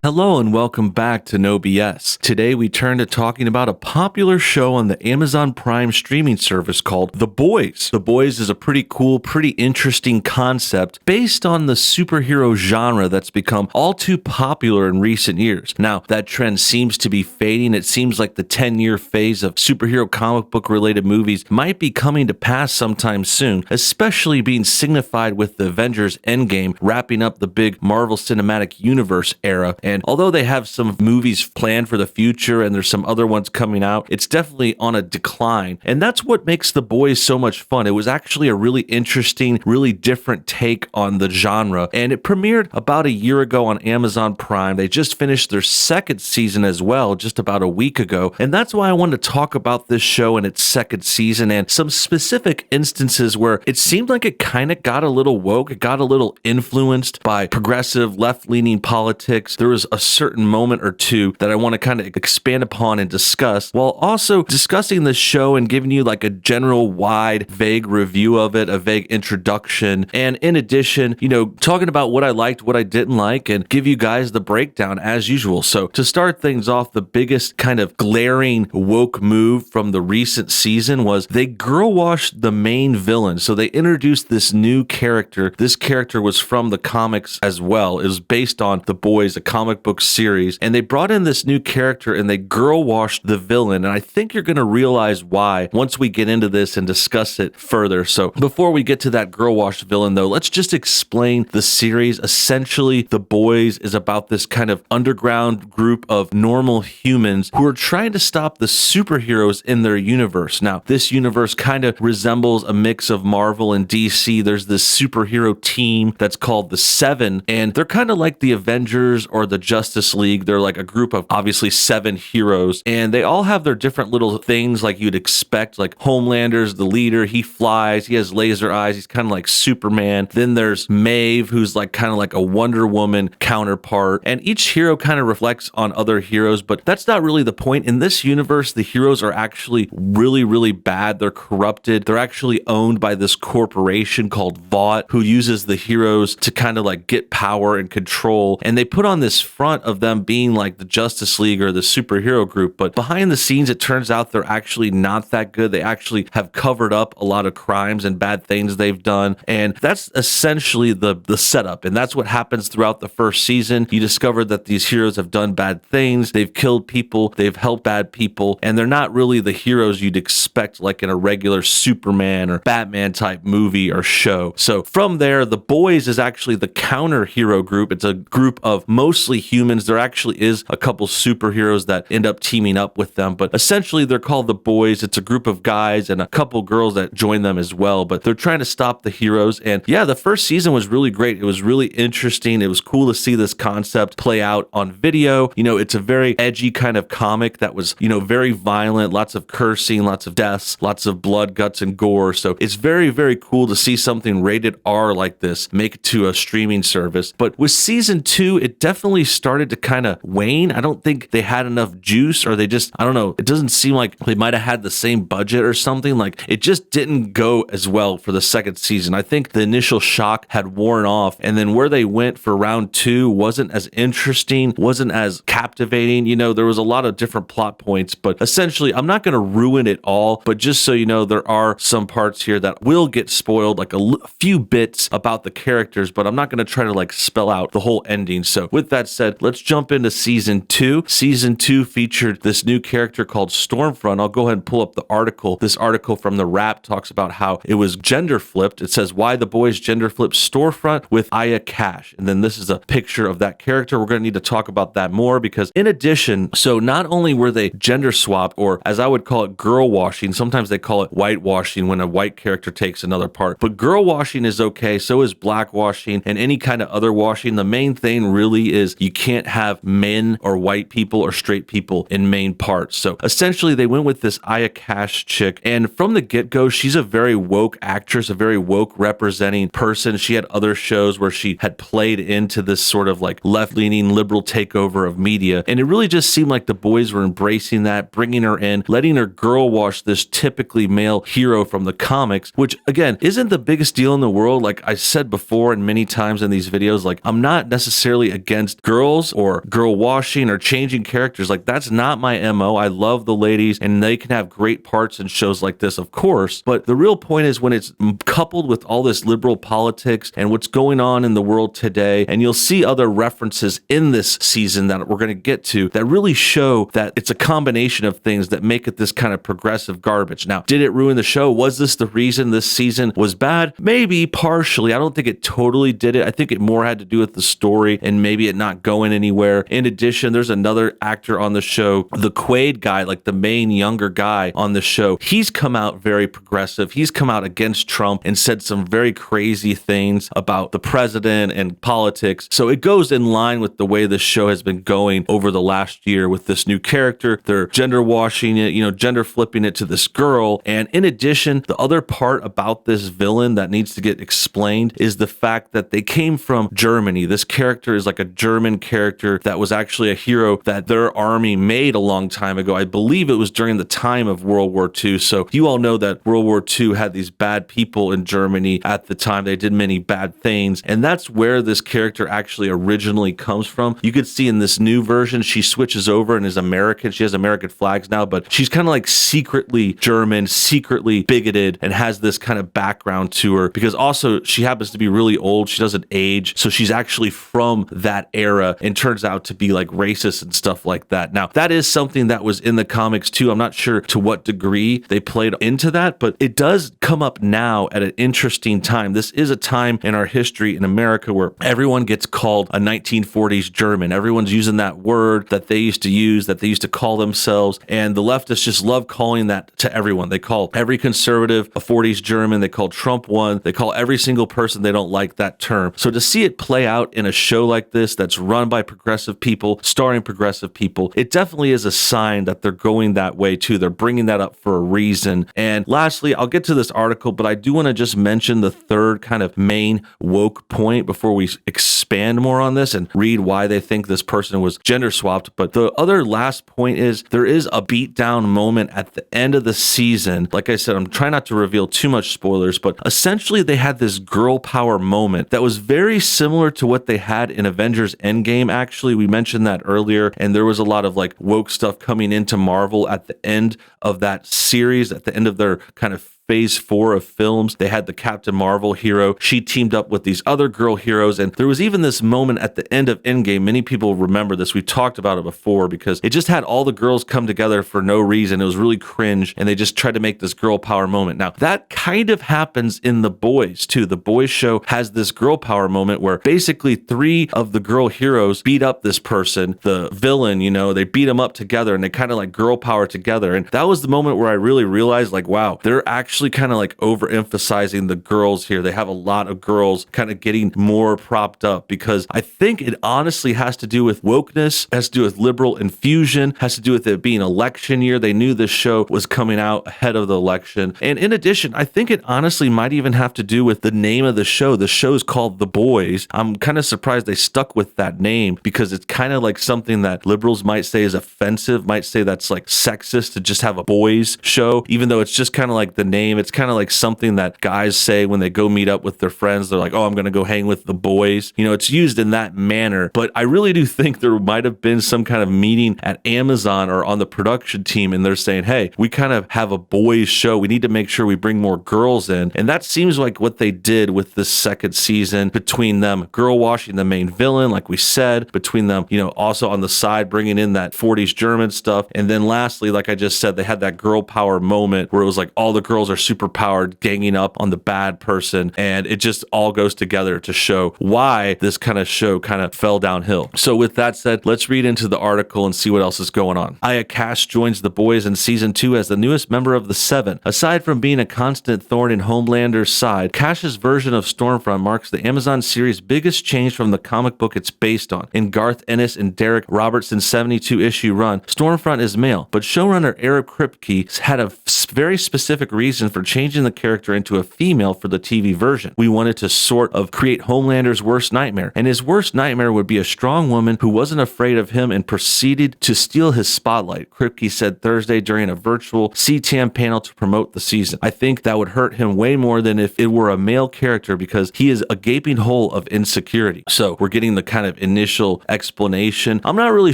Hello and welcome back to NoBS. Today we turn to talking about a popular show on the Amazon Prime streaming service called The Boys. The Boys is a pretty cool, pretty interesting concept based on the superhero genre that's become all too popular in recent years. Now, that trend seems to be fading. It seems like the 10-year phase of superhero comic book related movies might be coming to pass sometime soon, especially being signified with the Avengers Endgame wrapping up the big Marvel Cinematic Universe era. And although they have some movies planned for the future and there's some other ones coming out, it's definitely on a decline. And that's what makes The Boys so much fun. It was actually a really interesting, really different take on the genre. And it premiered about a year ago on Amazon Prime. They just finished their second season as well, just about a week ago. And that's why I wanted to talk about this show and its second season and some specific instances where it seemed like it kind of got a little woke. It got a little influenced by progressive, left-leaning politics. There was a certain moment or two that I want to kind of expand upon and discuss, while also discussing the show and giving you like a general wide, vague review of it, a vague introduction. And in addition, talking about what I liked, what I didn't like, and give you guys the breakdown as usual. So to start things off, the biggest kind of glaring woke move from the recent season was they girl washed the main villain. So they introduced this new character. This character was from the comics as well. It was based on The Boys, a comic book series, and they brought in this new character and they girl washed the villain. And I think you're going to realize why once we get into this and discuss it further. So before we get to that girl washed villain though, let's just explain the series. Essentially, The Boys is about this kind of underground group of normal humans who are trying to stop the superheroes in their universe. Now, this universe kind of resembles a mix of Marvel and DC. There's this superhero team that's called the Seven, and they're kind of like the Avengers or the Justice League. They're like a group of obviously 7 heroes, and they all have their different little things like you'd expect. Like Homelander's the leader. He flies. He has laser eyes. He's kind of like Superman. Then there's Maeve, who's like kind of like a Wonder Woman counterpart. And each hero kind of reflects on other heroes, but that's not really the point. In this universe, the heroes are actually really, really bad. They're corrupted. They're actually owned by this corporation called Vought, who uses the heroes to kind of like get power and control. And they put on this front of them being like the Justice League or the superhero group, but behind the scenes, it turns out they're actually not that good. They actually have covered up a lot of crimes and bad things they've done. And that's essentially the setup. And that's what happens throughout the first season. You discover that these heroes have done bad things. They've killed people. They've helped bad people. And they're not really the heroes you'd expect like in a regular Superman or Batman type movie or show. So from there, The Boys is actually the counter hero group. It's a group of mostly humans. There actually is a couple superheroes that end up teaming up with them, but essentially they're called The Boys. It's a group of guys and a couple girls that join them as well, but they're trying to stop the heroes. And yeah, the first season was really great. It was really interesting. It was cool to see this concept play out on video. It's a very edgy kind of comic that was, very violent, lots of cursing, lots of deaths, lots of blood, guts, and gore. So it's very, very cool to see something rated R like this make it to a streaming service. But with season 2, it definitely started to kind of wane. I don't think they had enough juice, or they just, I don't know, it doesn't seem like they might have had the same budget or something. Like it just didn't go as well for the second season. I think the initial shock had worn off, and then where they went for round 2 wasn't as interesting, wasn't as captivating. There was a lot of different plot points, but essentially I'm not going to ruin it all, but just so you know, there are some parts here that will get spoiled, like a few bits about the characters, but I'm not going to try to like spell out the whole ending. So with that said, let's jump into season 2. Season 2 featured this new character called Stormfront. I'll go ahead and pull up the article. This article from The Wrap talks about how it was gender flipped. It says why The Boys gender flipped Storefront with Aya Cash. And then this is a picture of that character. We're going to need to talk about that more because in addition, so not only were they gender swapped, or as I would call it, girl washing. Sometimes they call it whitewashing when a white character takes another part. But girl washing is okay. So is black washing and any kind of other washing. The main thing really is you can't have men or white people or straight people in main parts. So essentially they went with this Aya Cash chick, and from the get-go, she's a very woke actress, a very woke representing person. She had other shows where she had played into this sort of like left-leaning liberal takeover of media, and it really just seemed like The Boys were embracing that, bringing her in, letting her girl wash this typically male hero from the comics, which again isn't the biggest deal in the world. Like I said before and many times in these videos, like I'm not necessarily against girl girls or girl washing or changing characters. Like, that's not my MO. I love the ladies and they can have great parts in shows like this, of course. But the real point is when it's coupled with all this liberal politics and what's going on in the world today, and you'll see other references in this season that we're going to get to that really show that it's a combination of things that make it this kind of progressive garbage. Now, did it ruin the show? Was this the reason this season was bad? Maybe partially. I don't think it totally did it. I think it more had to do with the story and maybe it not going anywhere. In addition, there's another actor on the show, the Quaid guy, like the main younger guy on the show. He's come out very progressive. He's come out against Trump and said some very crazy things about the president and politics. So it goes in line with the way the show has been going over the last year with this new character. They're gender washing it, gender flipping it to this girl. And in addition, the other part about this villain that needs to get explained is the fact that they came from Germany. This character is like a German character that was actually a hero that their army made a long time ago. I believe it was during the time of World War II. So you all know that World War II had these bad people in Germany at the time. They did many bad things. And that's where this character actually originally comes from. You could see in this new version, she switches over and is American. She has American flags now, but she's kind of like secretly German, secretly bigoted, and has this kind of background to her because also she happens to be really old. She doesn't age. So she's actually from that era and turns out to be like racist and stuff like that. Now, that is something that was in the comics too. I'm not sure to what degree they played into that, but it does come up now at an interesting time. This is a time in our history in America where everyone gets called a 1940s German. Everyone's using that word that they used to use, that they used to call themselves. And the leftists just love calling that to everyone. They call every conservative a 40s German. They call Trump one. They call every single person they don't like that term. So to see it play out in a show like this that's run by progressive people, starring progressive people, it definitely is a sign that they're going that way too. They're bringing that up for a reason. And lastly, I'll get to this article, but I do want to just mention the third kind of main woke point before we expand more on this and read why they think this person was gender swapped. But the other last point is there is a beatdown moment at the end of the season. Like I said, I'm trying not to reveal too much spoilers, but essentially they had this girl power moment that was very similar to what they had in Avengers Endgame. Actually, we mentioned that earlier, and there was a lot of like woke stuff coming into Marvel at the end of that series, at the end of their kind of phase 4 of films. They had the Captain Marvel hero. She teamed up with these other girl heroes. And there was even this moment at the end of Endgame. Many people remember this. We've talked about it before because it just had all the girls come together for no reason. It was really cringe. And they just tried to make this girl power moment. Now, that kind of happens in The Boys too. The Boys show has this girl power moment where basically 3 of the girl heroes beat up this person, the villain, they beat him up together and they kind of like girl power together. And that was the moment where I really realized like, wow, they're actually kind of like overemphasizing the girls here. They have a lot of girls kind of getting more propped up because I think it honestly has to do with wokeness, has to do with liberal infusion, has to do with it being election year. They knew this show was coming out ahead of the election. And in addition, I think it honestly might even have to do with the name of the show. The show is called The Boys. I'm kind of surprised they stuck with that name because it's kind of like something that liberals might say is offensive, might say that's like sexist to just have a boys show, even though it's just kind of like the name. It's kind of like something that guys say when they go meet up with their friends. They're like, oh, I'm going to go hang with the boys. It's used in that manner. But I really do think there might have been some kind of meeting at Amazon or on the production team, and they're saying, hey, we kind of have a boys show. We need to make sure we bring more girls in. And that seems like what they did with this second season between them girl washing the main villain, like we said, between them, also on the side, bringing in that 40s German stuff. And then lastly, like I just said, they had that girl power moment where it was like all the girls are super powered, ganging up on the bad person. And it just all goes together to show why this kind of show kind of fell downhill. So with that said, let's read into the article and see what else is going on. Aya Cash joins the boys in season 2 as the newest member of the Seven. Aside from being a constant thorn in Homelander's side, Cash's version of Stormfront marks the Amazon series' biggest change from the comic book it's based on. In Garth Ennis and Derek Robertson's 72-issue run, Stormfront is male, but showrunner Eric Kripke had a very specific reason reason for changing the character into a female for the TV version. We wanted to sort of create Homelander's worst nightmare, and his worst nightmare would be a strong woman who wasn't afraid of him and proceeded to steal his spotlight, Kripke said Thursday during a virtual CTAM panel to promote the season. I think that would hurt him way more than if it were a male character because he is a gaping hole of insecurity. So we're getting the kind of initial explanation. I'm not really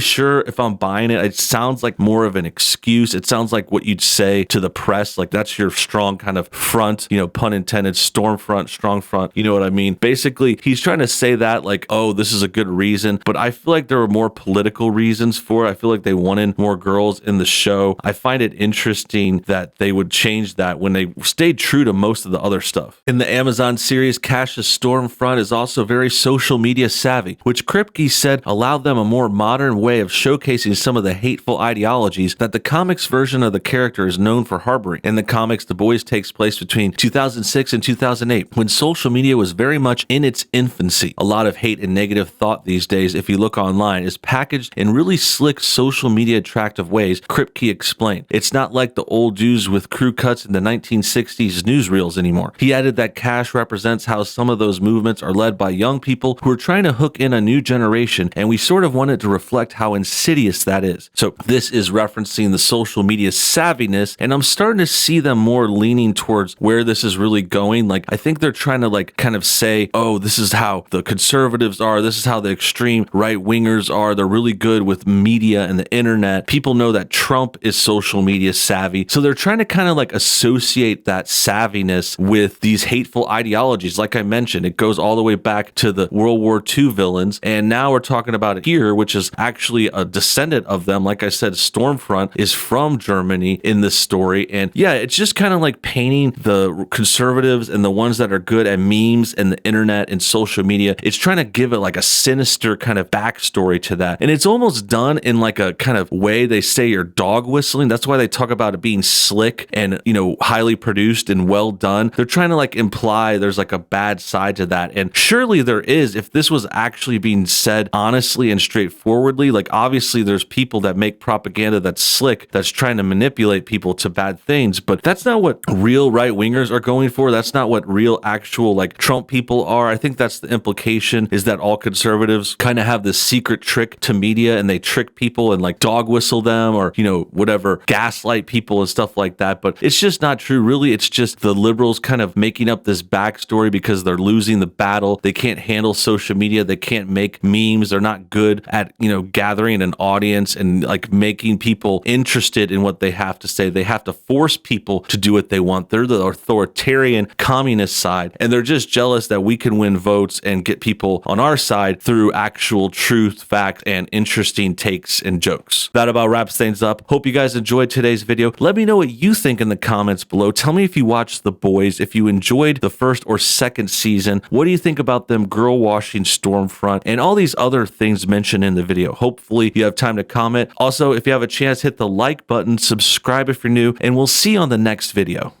sure if I'm buying it. It sounds like more of an excuse. It sounds like what you'd say to the press, like that's your strong kind of front, pun intended, storm front, strong front. You know what I mean? Basically, he's trying to say that like, oh, this is a good reason, but I feel like there were more political reasons for it. I feel like they wanted more girls in the show. I find it interesting that they would change that when they stayed true to most of the other stuff. In the Amazon series, Cassius Stormfront is also very social media savvy, which Kripke said allowed them a more modern way of showcasing some of the hateful ideologies that the comics version of the character is known for harboring. In the comics, The Boys takes place between 2006 and 2008, when social media was very much in its infancy. A lot of hate and negative thought these days, if you look online, is packaged in really slick social media attractive ways, Kripke explained. It's not like the old dudes with crew cuts in the 1960s newsreels anymore. He added that Cash represents how some of those movements are led by young people who are trying to hook in a new generation, and we sort of wanted to reflect how insidious that is. So this is referencing the social media savviness, and I'm starting to see them more leaning towards where this is really going. Like, I think they're trying to like kind of say, oh, this is how the conservatives are, this is how the extreme right-wingers are, they're really good with media and the internet. People know that Trump is social media savvy, so they're trying to kind of like associate that savviness with these hateful ideologies. Like I mentioned, it goes all the way back to the World War II villains, and now we're talking about it here, which is actually a descendant of them. Like I said, Stormfront is from Germany in this story, and yeah, it's just kind of like painting the conservatives and the ones that are good at memes and the internet and social media. It's trying to give it like a sinister kind of backstory to that, and it's almost done in like a kind of way they say you're dog whistling. That's why they talk about it being slick and highly produced and well done. They're trying to like imply there's like a bad side to that, and surely there is. If this was actually being said honestly and straightforwardly, like obviously there's people that make propaganda that's slick, that's trying to manipulate people to bad things, but that's not what real right-wingers are going for. That's not what real actual like Trump people are. I think that's the implication, is that all conservatives kind of have this secret trick to media and they trick people and like dog whistle them or whatever, gaslight people and stuff like that. But it's just not true. Really, it's just the liberals kind of making up this backstory because they're losing the battle. They can't handle social media. They can't make memes. They're not good at gathering an audience and like making people interested in what they have to say. They have to force people to do what they want. They're the authoritarian communist side, and they're just jealous that we can win votes and get people on our side through actual truth, fact, and interesting takes and jokes. That about wraps things up. Hope you guys enjoyed today's video. Let me know what you think in the comments below. Tell me if you watched The Boys, if you enjoyed the first or second season. What do you think about them girl washing Stormfront and all these other things mentioned in the video? Hopefully you have time to comment. Also, if you have a chance, hit the like button, subscribe if you're new, and we'll see you on the next video.